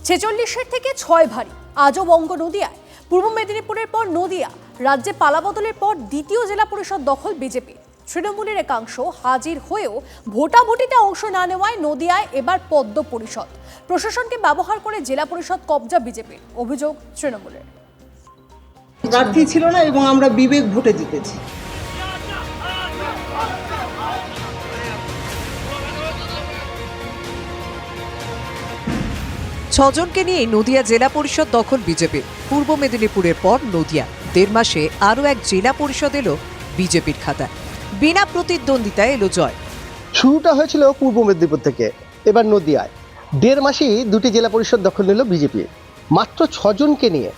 ছেচল্লিশের থেকে ৬ ভারী আজও বঙ্গ নদিয়ায়। পূর্ব মেদিনীপুরের পর নদিয়া রাজ্যে পালাবদলের পর দ্বিতীয় জেলা পরিষদ দখল বিজেপি। তৃণমূলের একাংশ হাজির হয়েও ভোটাভুটিতে অংশ না নেওয়ায় নদিয়ায় এবার পদ্ম পরিষদ। প্রশাসনকে ব্যবহার করে জেলা পরিষদ কবজা বিজেপির, অভিযোগ তৃণমূলের। প্রার্থী ছিল না এবং আমরা বিবেক ভোটে জিতেছি। ছজনকে নিয়ে নদিয়া জেলা পরিষদ দখল বিজেপির। পূর্ব মেদিনীপুরের পর নদিয়া। ১.৫ মাসে আরও এক জেলা পরিষদ এলো বিজেপির খাতায়। বিনা প্রতিদ্বন্দ্বিতায় এলো জয়। শুরুটা হয়েছিল পূর্ব মেদিনীপুর থেকে, এবার নদিয়ায় ১.৫ মাসেই দুটি জেলা পরিষদ দখল নিল বিজেপি। মাত্র ৬ জনকে নিয়ে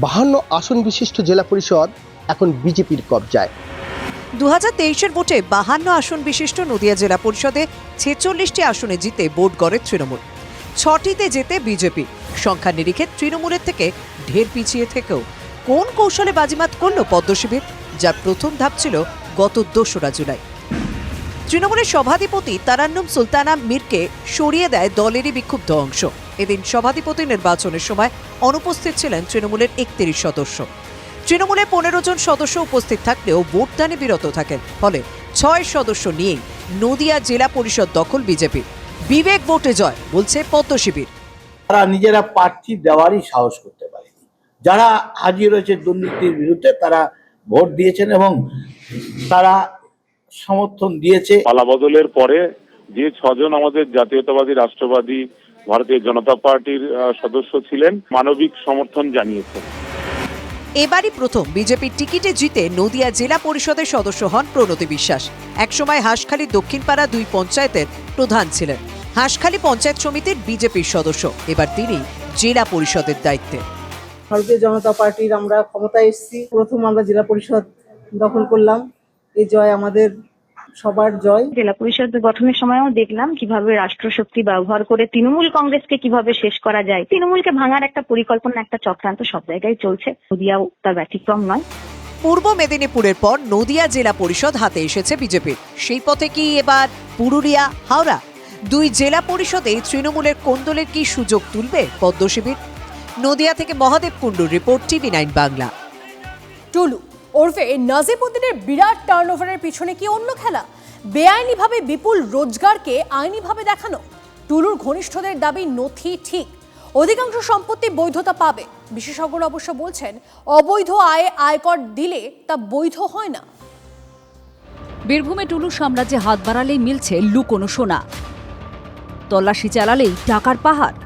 ৫২ আসন বিশিষ্ট জেলা পরিষদ এখন বিজেপির কবজায়। ২০২৩-এর ভোটে ৫২ আসন বিশিষ্ট নদিয়া জেলা পরিষদে ৪৬টি আসনে জিতে বোর্ড গড়ে তৃণমূল। ৬টিতে জেতে বিজেপি। সংখ্যা নিরিখে তৃণমূলের থেকে ঢের পিছিয়ে থেকেও কোন কৌশলে বাজিমাত করল পদ্ম শিবির, যার প্রথম ধাপ ছিল গত ২রা জুলাই। তৃণমূলের সভাধিপতি তারান্নুম সুলতানা মীরকে সরিয়ে দেয় দলেরই বিক্ষুব্ধ অংশ। এদিন সভাধিপতি নির্বাচনের সময় অনুপস্থিত ছিলেন তৃণমূলের ৩১ সদস্য। তৃণমূলের ১৫ জন সদস্য উপস্থিত থাকলেও ভোটদানে বিরত থাকেন। ফলে ৬ সদস্য নিয়েই নদিয়া জেলা পরিষদ দখল বিজেপি। বিবেক ভোটে জয় বলছে পদ্ম শিবির। তারা নিজেরা প্রার্থী দেওয়ারই সাহস করতে পারেনি। যারা হাজির হয়েছে দুর্নীতির বিরুদ্ধে তারা ভোট দিয়েছেন এবং তারা সমর্থন দিয়েছে। পালাবদলের পরে যে ৬ জন আমাদের জাতীয়তাবাদী রাষ্ট্রবাদী ভারতীয় জনতা পার্টির সদস্য ছিলেন মানবিক সমর্থন জানিয়েছেন। এবারই প্রথম বিজেপির টিকিটে জিতে নদিয়া জেলা পরিষদের সদস্য হন প্রণতি বিশ্বাস। একসময় হাঁসখালী দক্ষিণপাড়া ২ পঞ্চায়েতের প্রধান ছিলেন। হাঁসখালী পঞ্চায়েত সমিতির বিজেপির সদস্য। এবার তিনি জেলা পরিষদের দায়িত্বে। ভারতীয় জনতা পার্টির আমরা ক্ষমতায় এসেছি, প্রথম আমরা জেলা পরিষদ দখল করলাম। এই জয় আমাদের সবার জয়। জেলা পরিষদ গঠনের সময়ও দেখলাম কিভাবে রাষ্ট্রশক্তি ব্যবহার করে তৃণমূল কংগ্রেসকে কিভাবে শেষ করা যায়, তৃণমূলকে ভাঙার একটা পরিকল্পনা, একটা চক্রান্ত সব জায়গায় চলছে। নদিয়াও তার ব্যতিক্রম নয়। পূর্ব মেদিনীপুরের পর নদিয়া জেলা পরিষদ হাতে এসেছে বিজেপির। সেই পথে কি এবার পুরুলিয়া, হাওড়া ২ জেলা পরিষদে তৃণমূলের কোন্দলের কি সুযোগ তুলবে পদ্ম শিবির? নদিয়া থেকে মহাদেব কুণ্ডুর রিপোর্ট, TV9 বাংলা। টুলু ওরফে নাজিমউদ্দিনের বিরাট টার্নওভারের পিছনে কি অন্য খেলা? বেআইনিভাবে বিপুল রোজগারকে আইনিভাবে দেখানো? টুলুর ঘনিষ্ঠদের দাবি নথি ঠিক, অধিকাংশ সম্পত্তি বৈধতা পাবে। বিশেষজ্ঞরা অবশ্য বলছেন অবৈধ আয়ে আয়কর দিলে তা বৈধ হয় না। বীরভূমে টুলু সাম্রাজ্যে হাত বাড়ালেই মিলছে লুকোনো সোনা, তল্লাশি চালালেই টাকার পাহাড়।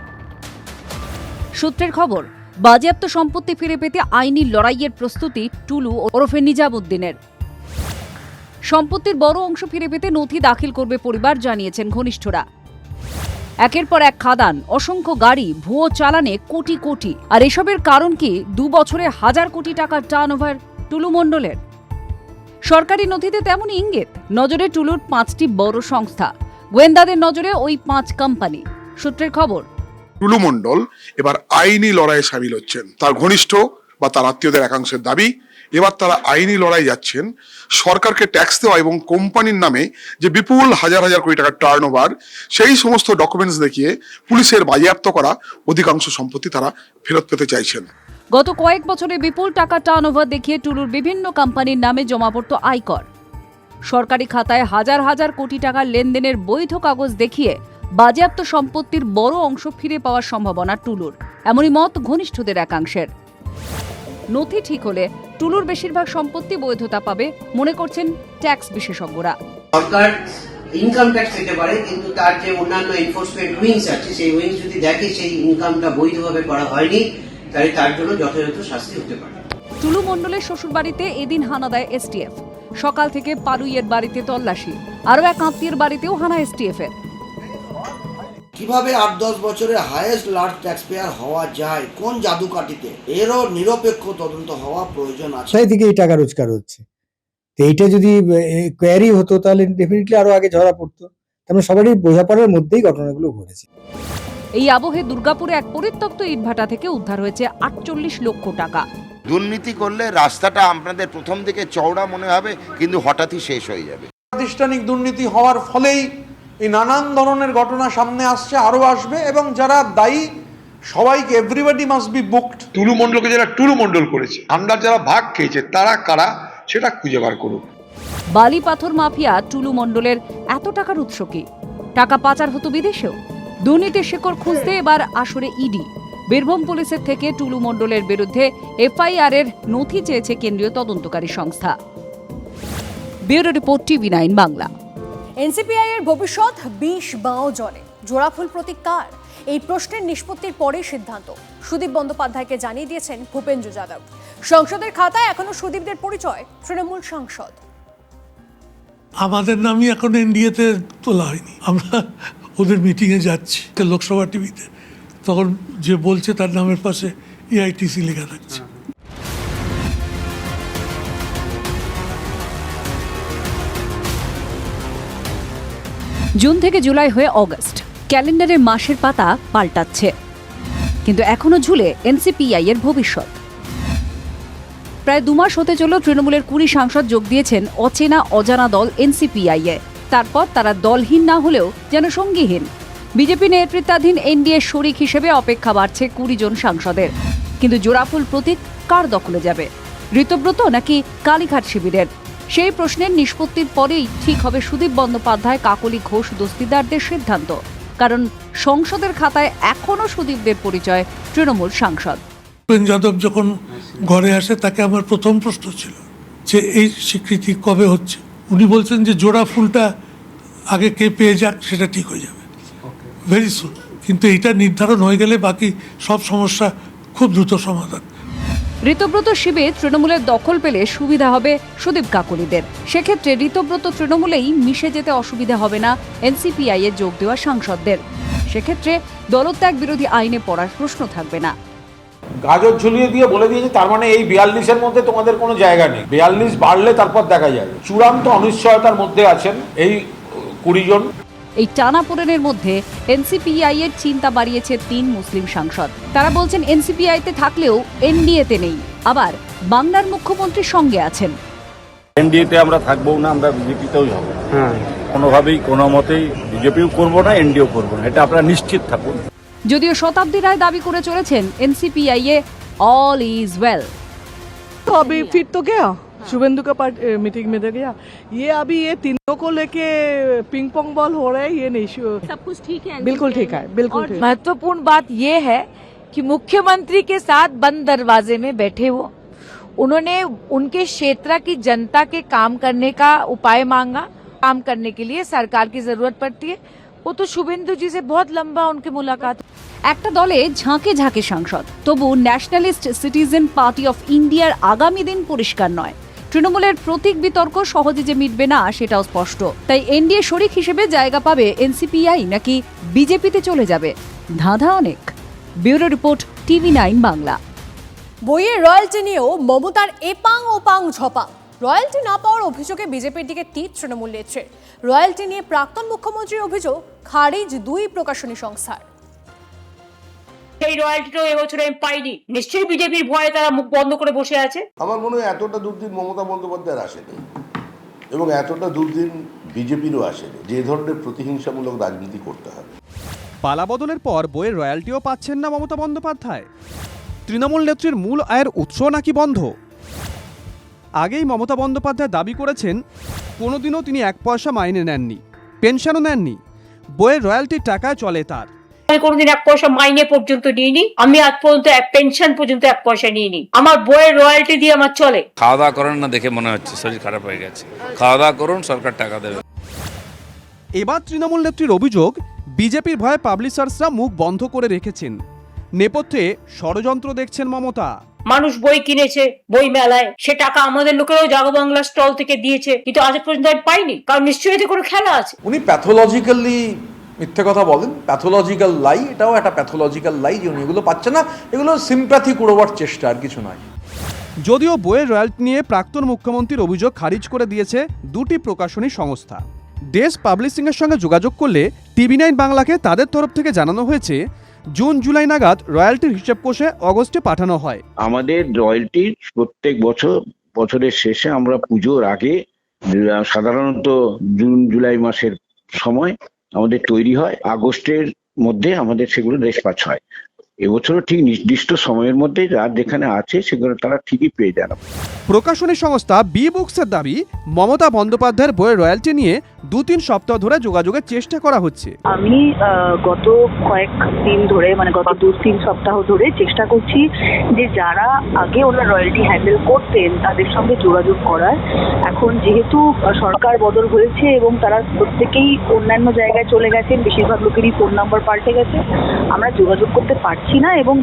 সূত্রের খবর, বাজেয়াপ্ত সম্পত্তি ফিরে পেতে আইনি লড়াইয়ের প্রস্তুতি টুলু ওরফে নিজামউদ্দিনের। সম্পত্তির বড় অংশ ফিরে পেতে নথি দাখিল করবে পরিবার, জানিয়েছেন ঘনিষ্ঠরা। একের পর এক খাদান, অসংখ্য গাড়ি, ভুয়ো চালানে কোটি কোটি। আর এসবের কারণ কি? ২ বছরে ১০০০ কোটি টাকার টার্নওভার টুলু মণ্ডলের। সরকারি নথিতে তেমনই ইঙ্গিত। নজরে টুলুর ৫টি বড় সংস্থা, গোয়েন্দাদের নজরে ওই ৫ কোম্পানি। সূত্রের খবর, টুলু মণ্ডল এবার আইনি লড়াইয়ে সামিল হচ্ছেন। তার ঘনিষ্ঠ বা তার আত্মীয়দের একাংশের দাবি, এবার তারা আইনি লড়াই যাচ্ছেন সরকারকে ট্যাক্স দেওয়া এবং কোম্পানির নামে যে বিপুল হাজার হাজার কোটি টাকার টার্নওভার, সেই সমস্ত ডকুমেন্টস দেখিয়ে পুলিশের বাজেয়াপ্ত করা অধিকাংশ সম্পত্তি তারা ফেরত পেতে চাইছেন। গত কয়েক বছরে বিপুল টাকা টার্নওভার দেখিয়ে টুলুর বিভিন্ন কোম্পানির নামে জমা পড়ত আয়কর। সরকারি খাতায় হাজার হাজার কোটি টাকার লেনদেনের বৈধ কাগজ দেখিয়ে বাজেয়াপ্ত সম্পত্তির বড় অংশ ফিরে পাওয়ার সম্ভাবনা টুলুর, এমনই মত ঘনিষ্ঠদের একাংশের। নথি ঠিক হলে টুলুর বেশিরভাগ সম্পত্তি বৈধতা পাবে মনে করছেন ট্যাক্স বিশেষজ্ঞরা। সরকার ইনকাম ট্যাক্স দিতে পারে, কিন্তু তার যে অন্যান্য এনফোর্সমেন্ট উইংস আছে, সেই উইংস যদি দেখে সেই ইনকামটা বৈধভাবে করা হয়নি, তাহলে তার জন্য যথাযথ শাস্তি হতে পারে। টুলু মণ্ডলের শ্বশুরবাড়িতে এদিন হানা দেয় STF। সকাল থেকে পারুইয়ের বাড়িতে তল্লাশি, আরও এক আত্মীয়ের বাড়িতেও হানা STF-এর। কিভাবে ৮-১০ বছরে হাইয়েস্ট লার্জ ট্যাক্স পেয়ার হওয়া যায়, কোন জাদুকাঠিতে, এরও নিরপেক্ষ তদন্ত হওয়া প্রয়োজন আছে। সেই থেকে এই টাকা রোজগার হচ্ছে। তো এইটা যদি কোয়ারি হতো তাহলে ডেফিনেটলি আরো আগে ধরা পড়তো। তারপরে সবারই বোঝাপড়ার মধ্যেই ঘটনাগুলো ঘটেছে। এই আবহে দুর্গাপুরে এক পরিত্যক্ত ইটভাটা থেকে উদ্ধার হয়েছে ৪৮ লক্ষ টাকা। দুর্নীতি করলে রাস্তাটা আপনাদের প্রথম দিকে চওড়া মনে হবে, কিন্তু হঠাৎই শেষ হয়ে যাবে। প্রাতিষ্ঠানিক দুর্নীতি হওয়ার ফলেই এই নানান ধরনের ঘটনা সামনে আসছে, আরও আসবে, এবং যারা দায়ী সবাইকে এভরিবডি মাস্ট বি বুকড। টুলু মণ্ডলকে যারা টুলু মণ্ডল করেছে, আমরা যারা ভাগ খেয়েছে তারা কারা সেটা খুঁজে বার করুক। বালি পাথর মাফিয়া টুলু মণ্ডলের এত টাকার উৎস কি? টাকা পাচার হতো বিদেশেও? দুর্নীতির শেকড় খুঁজতে এবার আসরে ইডি। বীরভূম পুলিশের থেকে টুলু মণ্ডলের বিরুদ্ধে এফআইআর এর নথি চেয়েছে কেন্দ্রীয় তদন্তকারী সংস্থা। Bureau report, TV9 Bangla. এনসিপিআই এর ভবিষ্যৎ 20 বাও জলে। জোড়াফুল প্রতীক কার? এই প্রশ্নের নিষ্পত্তির পরেই সিদ্ধান্ত সুদীপ বন্দ্যোপাধ্যায়কে জানিয়ে দিয়েছেন ভূপেন্দ্র যাদব। সংসদের খাতায় এখনো সুদীপদের পরিচয় তৃণমূল সাংসদ। আমাদের নামই এখন এনডিএতে তোলা হয়নি, আমরা ওদের মিটিংয়ে যাচ্ছি লোকসভা টিভিতে, তখন যে বলছে তার নামের পাশে এআইটিসি লেখা থাকছে। জুন থেকে জুলাই হয়ে অগস্ট, ক্যালেন্ডারের মাসের পাতা পাল্টাচ্ছে, কিন্তু এখনো ঝুলে এনসিপিআই এর ভবিষ্যৎ। প্রায় 2 মাস হতে চলল তৃণমূলের 20 সাংসদ যোগ দিয়েছেন অচেনা অজানা দল এনসিপিআই এ। তারপর তারা দলহীন না হলেও যেন সঙ্গীহীন। বিজেপি নেতৃত্বাধীন এনডিএ শরিক হিসেবে অপেক্ষা বাড়ছে 20 জন সাংসদের। কিন্তু জোড়াফুল প্রতীক কার দখলে যাবে? ঋতব্রত নাকি কালীঘাট শিবিরের? সেই প্রশ্নের নিষ্পত্তির পরেই ঠিক হবে সুদীপ বন্দ্যোপাধ্যায়, কাকলি ঘোষ দস্তিদারদের সিদ্ধান্ত। কারণ সংসদের খাতায় এখনো সুদীপদের পরিচয় তৃণমূল সাংসদ। ভূপেন যাদব যখন ঘরে আসে তাকে আমার প্রথম প্রশ্ন ছিল যে এই স্বীকৃতি কবে হচ্ছে। উনি বলছেন যে জোড়া ফুলটা আগে কে পেয়ে যাক সেটা ঠিক হয়ে যাবে ভেরি সুন, কিন্তু এটা নির্ধারণ হয়ে গেলে বাকি সব সমস্যা খুব দ্রুত সমাধান। ঋতব্রত শিবির তৃণমূলের দখল পেলে সুবিধা হবে সুদীপ কাকলিদের। সেক্ষেত্রে ঋতব্রত তৃণমূলেই মিশে যেতে অসুবিধা হবে না এনসিপিআই এ যোগ দেওয়া সাংসদদের। সেক্ষেত্রে দলত্যাগ বিরোধী আইনে পড়ার প্রশ্ন থাকবে না। গাজর ঝুলিয়ে দিয়ে বলে দিয়েছে তার মানে এই 42-এর মধ্যে তোমাদের কোনো জায়গা নেই, 42 বাড়লে তারপর দেখা যাবে। চূড়ান্ত অনিশ্চয়তার মধ্যে আছেন এই 20 জন। এই টানাপোড়েনের মধ্যে এনসিপিআই এর চিন্তা বাড়িয়েছে 3 মুসলিম সাংসদ। তারা বলছেন এনসিপিআইতে থাকলেও এনডিএতে নেই, আবার বাংলার মুখ্যমন্ত্রীর সঙ্গে আছেন। এনডিএতে আমরা থাকবো না, আমরা বিজেপিতেও যাব, কোনোভাবেই কোনো মতেই বিজেপিও করবো না, এনডিও করবো না, এটা আপনারা নিশ্চিত থাকুন। যদিও শতাব্দী রায় দাবি করে চলেছেন এনসিপিআই এ অল ইজ ওয়েল। तो अभी फिर तो गया शुभेंदु का मीटिंग में दे गया, ये अभी ये तीनों को लेके पिंग पोंग बॉल हो रहा है, ये नहीं सब कुछ ठीक है, बिल्कुल ठीक है, बिल्कुल ठीक। महत्वपूर्ण बात ये है कि मुख्यमंत्री के साथ बंद दरवाजे में बैठे वो उन्होंने उनके क्षेत्र की जनता के काम करने का उपाय मांगा। काम करने के लिए सरकार की जरूरत पड़ती है, वो तो शुभेंदु जी से बहुत लंबा उनकी मुलाकात। একটা দলে ঝাঁকে ঝাঁকে সাংসদ, তবু ন্যাশনালিস্ট সিটিজেন পার্টি অফ ইন্ডিয়ার আগামী দিন পরিষ্কার নয়। তৃণমূলের প্রতীক বিতর্ক সহজে যে মিটবে না সেটাও স্পষ্ট। তাই এনডিএ শরিক হিসেবে জায়গা পাবে এনসিপিআই নাকি বিজেপিতে চলে যাবে, ধাঁধা অনেক। Bureau report, TV9 Bangla. বইয়ের রয়্যালটি নিয়েও মমতার এপাং ওপাং ঝপাং। রয়্যালটি না পাওয়ার অভিযোগে বিজেপির দিকে তীর তৃণমূল নেত্রীর। রয়্যালটি নিয়ে প্রাক্তন মুখ্যমন্ত্রীর অভিযোগ খারিজ 2 প্রকাশনী সংস্থার। এই রয়্যালটিটাও এবছর আমি পাইনি, নিশ্চয়ই বিজেপির ভয়ে তারা মুখ বন্ধ করে বসে আছে। আমার মনে হয় এতটা দুর্দিন মমতা বন্দ্যোপাধ্যায়ের আসেনি এবং এতটা দুর্দিন বিজেপিরও আসেনি যে ধরনের প্রতিহিংসামূলক রাজনীতি করতে হবে। পালাবদলের পর বইয়ের রয়্যালটিও পাচ্ছেন না মমতা বন্দ্যোপাধ্যায়। তৃণমূল নেত্রীর মূল আয়ের উৎস নাকি বন্ধ? আগেই মমতা বন্দ্যোপাধ্যায় দাবি করেছেন কোনোদিনও তিনি 1 পয়সা মাইনে নেননি, পেনশনও নেননি। বইয়ের রয়্যালটির টাকায় চলে তার। আমি কোনোদিন 1 পয়সা মাইনে পর্যন্ত নিইনি, আমি আজ পর্যন্ত পেনশন পর্যন্ত 1 পয়সা নিইনি। আমার বইয়ের রয়্যালটি দিয়ে আমার চলে। খাওয়া দাওয়া করেন না দেখে মনে হচ্ছে শরীর খারাপ হয়ে গেছে, খাওয়া দাওয়া করুন, সরকার টাকা দেবে। এবার তৃণমূল নেত্রীর অভিযোগ বিজেপির ভয়ে পাবলিশার্সরা মুখ বন্ধ করে রেখেছেন। নেপথ্যে ষড়যন্ত্র দেখছেন মমতা। মানুষ বই কিনেছে বই মেলায়, সে টাকা আমাদের লোকেরাও জাগো বাংলা স্টল থেকে দিয়েছে, কিন্তু আজ পর্যন্ত আমি পাইনি, কারণ নিশ্চয়ই এতে কোনো খেলা আছে। উনি প্যাথোলজিক্যালি মিথ্যে কথা বলেন, প্যাথোলজিক্যাল লাই, এটাও একটা প্যাথোলজিক্যাল লাই যে উনি এগুলো পাচ্ছেন না, এগুলো সিম্প্যাথি কুড়োবার চেষ্টা, আর কিছু নয়। যদিও বইয়ের রয়্যালটি নিয়ে প্রাক্তন মুখ্যমন্ত্রীর অভিযোগ খারিজ করে দিয়েছে 2টি প্রকাশনী সংস্থা। ডেস পাবলিশিংয়ের সঙ্গে যোগাযোগ করলে TV9 বাংলাকে তাদের তরফ থেকে জানানো হয়েছে জুন জুলাই নাগাদ রয়্যালটির হিসেব কষে অগস্টে পাঠানো হয়। আমাদের রয়্যালটি প্রত্যেক বছরের শেষে আমরা পুজোর আগে সাধারণত জুন জুলাই মাসের সময় আমাদের তৈরি হয়, আগস্টের মধ্যে আমাদের সেগুলো দেশপাচ হয়। এবছরও ঠিক নির্দিষ্ট সময়ের মধ্যে যার যেখানে আছে সেগুলো তারা ঠিকই পেয়ে যাবে। প্রকাশনী সংস্থা বি বুকসের দাবি, মমতা বন্দ্যোপাধ্যায়ের বইয়ের রয়্যালটি নিয়ে 2-3 সপ্তাহ ধরে যোগাযোগের চেষ্টা করা হচ্ছে। আমি গত কয়েকদিন ধরে মানে গত 2-3 সপ্তাহ ধরে চেষ্টা করছি যে যারা আগে ওনার রয়্যালটি হ্যান্ডেল করতেন তাদের সঙ্গে যোগাযোগ করার। এখন যেহেতু সরকার বদল হয়েছে এবং তারা প্রত্যেকেই অন্যান্য জায়গায় চলে গেছেন, বেশিরভাগ লোকেরই ফোন নাম্বার পাল্টে গেছে, আমরা যোগাযোগ করতে পারছি না। এবং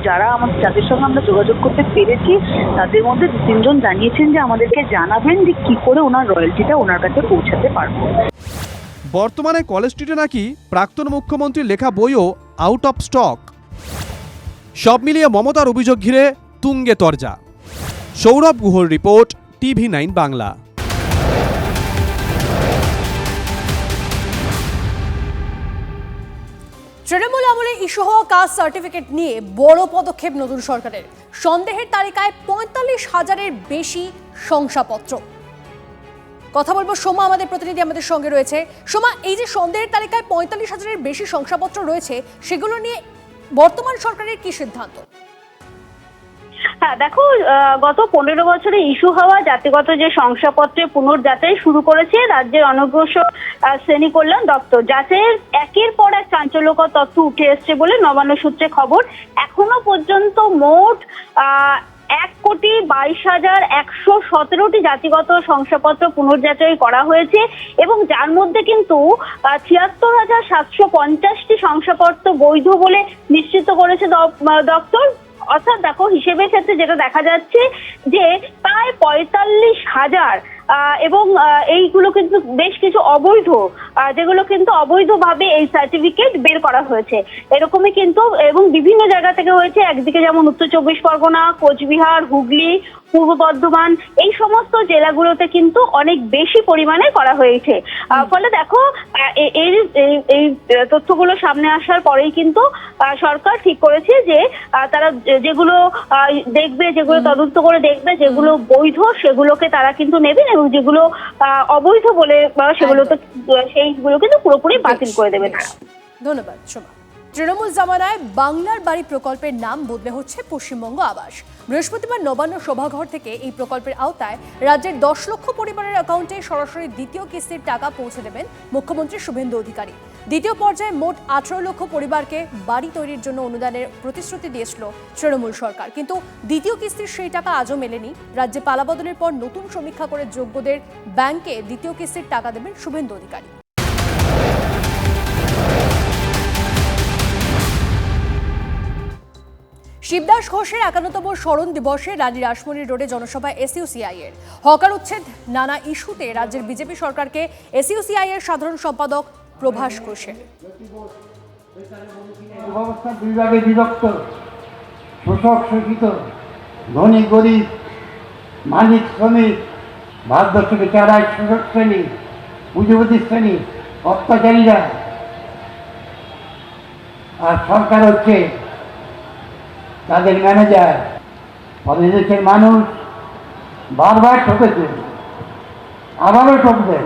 যাদের সঙ্গে আমরা যোগাযোগ করতে পেরেছি তাদের মধ্যে 2-3 জন জানিয়েছেন যে আমাদেরকে জানাবেন যে কি করে ওনার রয়্যালটিটা ওনার কাছে পৌঁছাতে পারবো। বর্তমানে কলেজ স্ট্রিটে নাকি প্রাক্তন মুখ্যমন্ত্রীর লেখা বইও আউট অফ স্টক। সব মিলিয়ে মমতার অভিযোগ ঘিরে তুঙ্গে তরজা। সৌরভ গুহর রিপোর্ট, TV9 বাংলা। তৃণমূল আমলে ইস্যু হওয়া কাস্ট সার্টিফিকেট নিয়ে বড় পদক্ষেপ নতুন সরকারের। সন্দেহের তালিকায় 45,000-এর বেশি শংসাপত্র। কথা বলবো সোমা, আমাদের প্রতিনিধি আমাদের সঙ্গে রয়েছে। সোমা, এই যে সন্দেহের তালিকায় 45,000-এর বেশি শংসাপত্র রয়েছে, সেগুলো নিয়ে বর্তমান সরকারের কি সিদ্ধান্ত? হ্যাঁ দেখো, গত 15 বছরে ইস্যু হওয়া জাতিগত যে শংসাপত্রে পুনর্যাচাই শুরু করেছে রাজ্যের অনগ্রসর শ্রেণী কল্যাণ দপ্তর। যাচাইয়ের একের পর এক চাঞ্চল্যকর তথ্য উঠে এসছে বলে নবান্ন সূত্রে খবর। এখনো পর্যন্ত মোট 1,22,117টি জাতিগত শংসাপত্র পুনর্যাচাই করা হয়েছে এবং যার মধ্যে কিন্তু 76,750টি শংসাপত্র বৈধ বলে নিশ্চিত করেছে দপ্তর। অর্থাৎ দেখো, হিসেবের ক্ষেত্রে যেটা দেখা যাচ্ছে যে প্রায় 45,000 এবং এইগুলো কিন্তু বেশ কিছু অবৈধ, যেগুলো কিন্তু অবৈধভাবে এই সার্টিফিকেট বের করা হয়েছে। এরকমই কিন্তু এবং বিভিন্ন জায়গা থেকে হয়েছে। একদিকে যেমন উত্তর 24 পরগনা, কোচবিহার, হুগলি, পূর্ব বর্ধমান, এই সমস্ত জেলাগুলোতে কিন্তু অনেক বেশি পরিমাণে করা হয়েছে। ফলে দেখো, এই তথ্যগুলো সামনে আসার পরেই কিন্তু সরকার ঠিক করেছে যে তারা যেগুলো দেখবে, যেগুলো তদন্ত করে দেখবে, যেগুলো বৈধ সেগুলোকে তারা কিন্তু নেবেন এবং যেগুলো অবৈধ বলে সেইগুলো কিন্তু পুরোপুরি বাতিল করে দেবে তারা। ধন্যবাদ সোমা। তৃণমূল জামানায় বাংলার বাড়ি প্রকল্পের নাম বদলে হচ্ছে পশ্চিমবঙ্গ আবাস। বৃহস্পতিবার নবান্ন সভাঘর থেকে এই প্রকল্পের আওতায় রাজ্যের 10 লক্ষ পরিবারের অ্যাকাউন্টে সরাসরি দ্বিতীয় কিস্তির টাকা পৌঁছে দেবেন মুখ্যমন্ত্রী শুভেন্দু অধিকারী। দ্বিতীয় পর্যায়ে মোট 18 লক্ষ পরিবারকে বাড়ি তৈরির জন্য অনুদানের প্রতিশ্রুতি দিয়েছিল তৃণমূল সরকার, কিন্তু দ্বিতীয় কিস্তির সেই টাকা আজও মেলেনি। রাজ্যে পালাবদলের পর নতুন সমীক্ষা করে যোগ্যদের ব্যাংকে দ্বিতীয় কিস্তির টাকা দেবেন শুভেন্দু অধিকারী। শিবদাস ঘোষের 51তম স্মরণ দিবসে রানী রাসমণি রোডে জনসভায় এসইউসিআই এর হকার উচ্ছেদ, নানা ইস্যুতে রাজ্যের বিজেপি সরকারকে এসইউসিআই এর সাধারণ সম্পাদক প্রভাস ঘোষের। ব্যবস্থা দুই ভাগে বিভক্ত, শোষক শোষিত, ধনী গরিব, মালিক শ্রমিক, ভারতবর্ষকে চালায় শোষক শ্রেণী, পুঁজিপতি শ্রেণী, অত্যাচারীরা। আর সরকার হচ্ছে তাদের ম্যানেজার। ফলে দেশের মানুষ বারবার ঠকেছে, আবারও ঠকবেন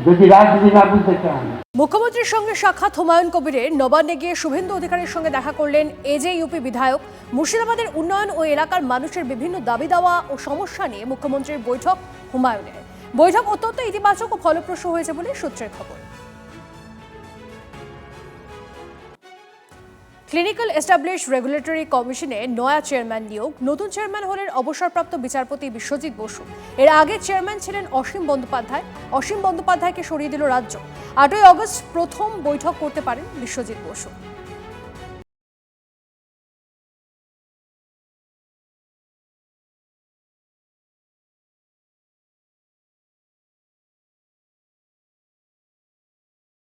যদি রাজনীতি না বুঝতে চান। মুখ্যমন্ত্রীর সঙ্গে সাক্ষাৎ হুমায়ুন কবিরের। নবান্নে গিয়ে শুভেন্দু অধিকারীর সঙ্গে দেখা করলেন এজেইউপি বিধায়ক। মুর্শিদাবাদের উন্নয়ন ও এলাকার মানুষের বিভিন্ন দাবি দাওয়া ও সমস্যা নিয়ে মুখ্যমন্ত্রীর বৈঠক হুমায়ুনের। বৈঠক অত্যন্ত ইতিবাচক ও ফলপ্রসূ হয়েছে বলে সূত্রের খবর। ক্লিনিক্যাল এস্টাবলিশ রেগুলেটরি কমিশনে নয়া চেয়ারম্যান নিয়োগ। নতুন চেয়ারম্যান হলেন অবসরপ্রাপ্ত বিচারপতি বিশ্বজিৎ বসু। এর আগে চেয়ারম্যান ছিলেন অসীম বন্দ্যোপাধ্যায়। অসীম বন্দ্যোপাধ্যায়কে সরিয়ে দিল রাজ্য। 8ই অগস্ট প্রথম বৈঠক করতে পারেন বিশ্বজিৎ বসু।